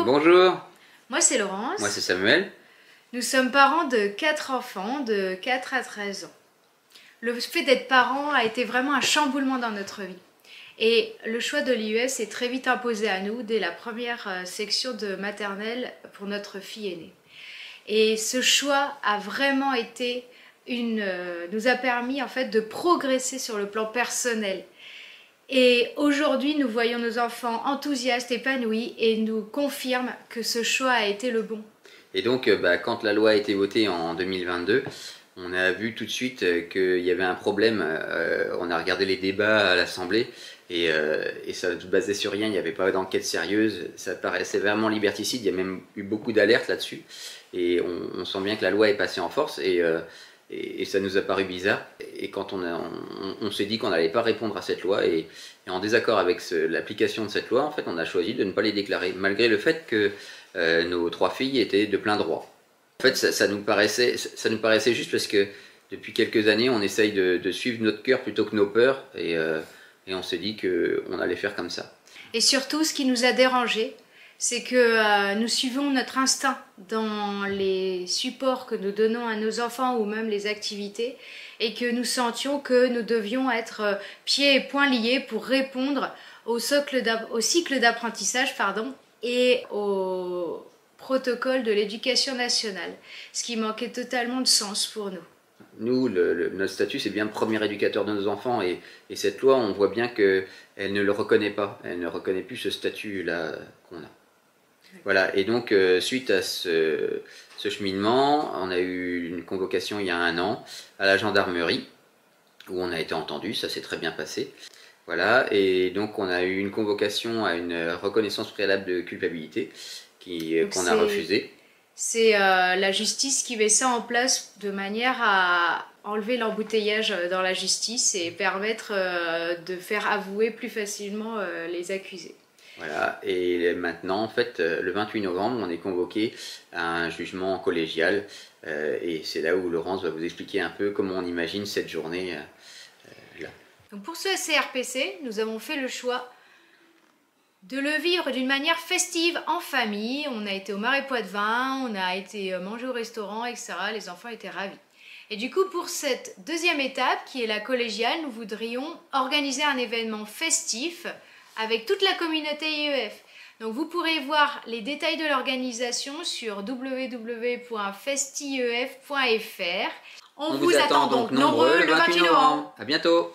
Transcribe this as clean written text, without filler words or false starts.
Bonjour. Bonjour. Moi c'est Laurence. Moi c'est Samuel. Nous sommes parents de 4 enfants de 4 à 13 ans. Le fait d'être parent a été vraiment un chamboulement dans notre vie. Et le choix de l'IEF s'est très vite imposé à nous dès la première section de maternelle pour notre fille aînée. Et ce choix a vraiment été nous a permis en fait de progresser sur le plan personnel. Et aujourd'hui, nous voyons nos enfants enthousiastes, épanouis et nous confirment que ce choix a été le bon. Et donc, quand la loi a été votée en 2022, on a vu tout de suite qu'il y avait un problème. On a regardé les débats à l'Assemblée et ça ne se basait sur rien, il n'y avait pas d'enquête sérieuse, ça paraissait vraiment liberticide, il y a même eu beaucoup d'alertes là-dessus. Et on sent bien que la loi est passée en force et ça nous a paru bizarre. Et quand on s'est dit qu'on n'allait pas répondre à cette loi et en désaccord avec l'application de cette loi, en fait, on a choisi de ne pas les déclarer, malgré le fait que nos 3 filles étaient de plein droit. En fait, ça nous paraissait juste parce que depuis quelques années, on essaye de suivre notre cœur plutôt que nos peurs et on s'est dit qu'on allait faire comme ça. Et surtout, ce qui nous a dérangés, c'est que nous suivons notre instinct dans les supports que nous donnons à nos enfants ou même les activités et que nous sentions que nous devions être pieds et poings liés pour répondre au cycle d'apprentissage et au protocole de l'éducation nationale, ce qui manquait totalement de sens pour nous. Nous, notre statut, c'est bien le premier éducateur de nos enfants et cette loi, on voit bien qu'elle ne le reconnaît pas, elle ne reconnaît plus ce statut-là qu'on a. Voilà, et donc suite à ce cheminement, on a eu une convocation il y a 1 an à la gendarmerie où on a été entendu, ça s'est très bien passé. Voilà, et donc on a eu une convocation à une reconnaissance préalable de culpabilité qu'on a refusée. C'est la justice qui met ça en place de manière à enlever l'embouteillage dans la justice et permettre de faire avouer plus facilement les accusés. Voilà, et maintenant, en fait, le 28 novembre, on est convoqué à un jugement collégial et c'est là où Laurence va vous expliquer un peu comment on imagine cette journée là. Donc pour ce SCRPC, nous avons fait le choix de le vivre d'une manière festive en famille. On a été au Marais Poitevin, on a été manger au restaurant, etc. Les enfants étaient ravis. Et du coup, pour cette deuxième étape, qui est la collégiale, nous voudrions organiser un événement festif avec toute la communauté IEF. Donc vous pourrez voir les détails de l'organisation sur www.festief.fr. On vous attend donc nombreux le 28 novembre. À bientôt.